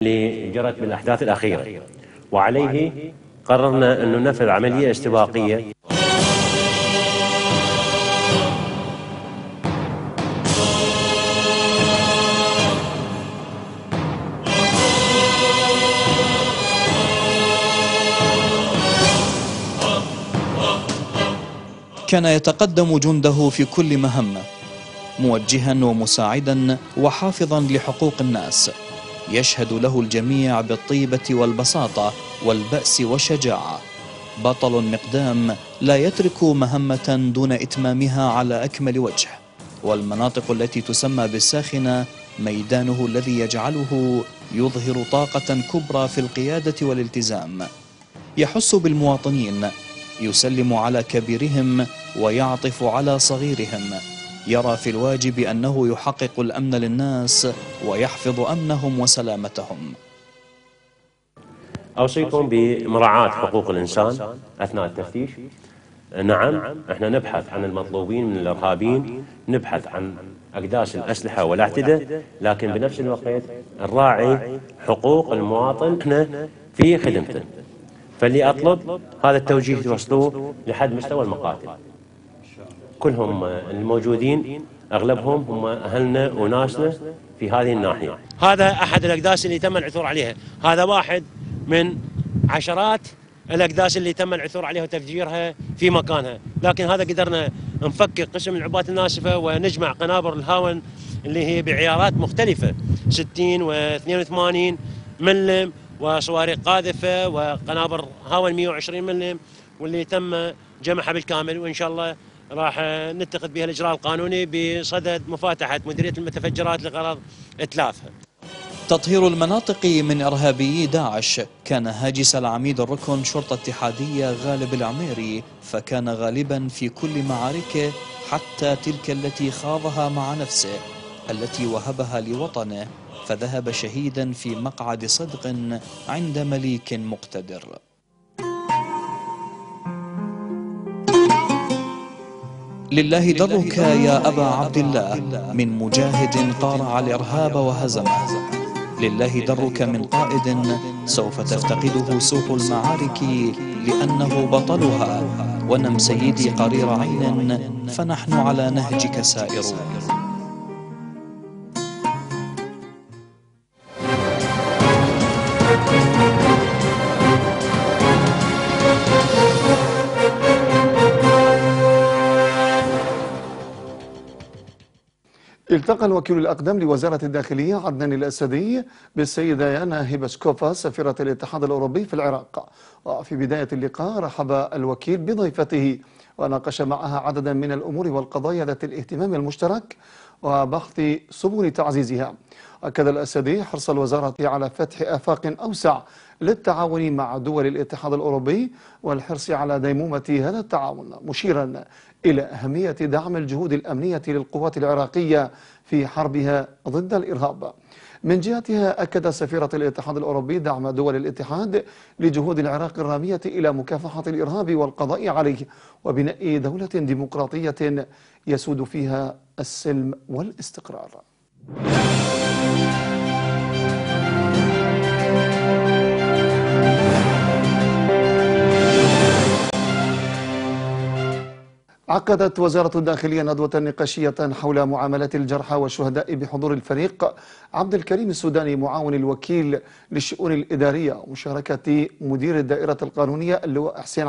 اللي جرت بالأحداث الأخيرة، وعليه قررنا أن ننفذ عملية استباقية كان يتقدم جنده في كل مهمة، موجها ومساعدا وحافظا لحقوق الناس، يشهد له الجميع بالطيبة والبساطة والبأس والشجاعة. بطل مقدام لا يترك مهمة دون إتمامها على أكمل وجه، والمناطق التي تسمى بالساخنة ميدانه الذي يجعله يظهر طاقة كبرى في القيادة والالتزام. يحس بالمواطنين، يسلم على كبيرهم ويعطف على صغيرهم، يرى في الواجب أنه يحقق الأمن للناس ويحفظ أمنهم وسلامتهم. أوصيكم بمراعاة حقوق الإنسان أثناء التفتيش. نعم، احنا نبحث عن المطلوبين من الإرهابيين، نبحث عن أكداس الأسلحة والاعتداء، لكن بنفس الوقت نراعي حقوق المواطن احنا في خدمته. فاللي أطلب هذا التوجيه توصلوه لحد مستوى المقاتل. كلهم الموجودين أغلبهم هم أهلنا وناسنا في هذه الناحية. هذا أحد الأكداس اللي تم العثور عليها، هذا واحد من عشرات الأكداس اللي تم العثور عليها وتفجيرها في مكانها، لكن هذا قدرنا نفكك قسم العبوات الناسفة ونجمع قنابر الهاون اللي هي بعيارات مختلفة 60 و82 ملم، وصواريخ قاذفة وقنابر هاون 120 ملم، واللي تم جمعها بالكامل، وإن شاء الله راح نتخذ بها الإجراء القانوني بصدد مفاتحة مديرية المتفجرات لغرض إتلافها. تطهير المناطق من إرهابيي داعش كان هاجس العميد الركن شرطة اتحادية غالب العميري، فكان غالبا في كل معاركه حتى تلك التي خاضها مع نفسه، التي وهبها لوطنه، فذهب شهيدا في مقعد صدق عند مليك مقتدر. لله درك يا أبا عبد الله، من مجاهد قارع الإرهاب وهزمه. لله درك من قائد سوف تفتقده سوق المعارك لأنه بطلها. ونم سيدي قرير عين، فنحن على نهجك سائرون. التقى الوكيل الأقدم لوزارة الداخلية عدنان الأسدي بالسيدة يانا هيبشكوفا سفيرة الاتحاد الأوروبي في العراق. وفي بداية اللقاء رحب الوكيل بضيفته وناقش معها عددا من الأمور والقضايا ذات الاهتمام المشترك وبحث سبل تعزيزها. أكد الأسدي حرص الوزارة على فتح آفاق أوسع للتعاون مع دول الاتحاد الأوروبي والحرص على ديمومة هذا التعاون، مشيرا إلى أهمية دعم الجهود الأمنية للقوات العراقية في حربها ضد الإرهاب. من جهتها أكد سفيرة الاتحاد الأوروبي دعم دول الاتحاد لجهود العراق الرامية إلى مكافحة الإرهاب والقضاء عليه وبناء دولة ديمقراطية يسود فيها السلم والاستقرار. عقدت وزارة الداخلية ندوة نقاشية حول معاملة الجرحى والشهداء بحضور الفريق عبد الكريم السوداني معاون الوكيل للشؤون الإدارية ومشاركة مدير الدائرة القانونية اللواء حسين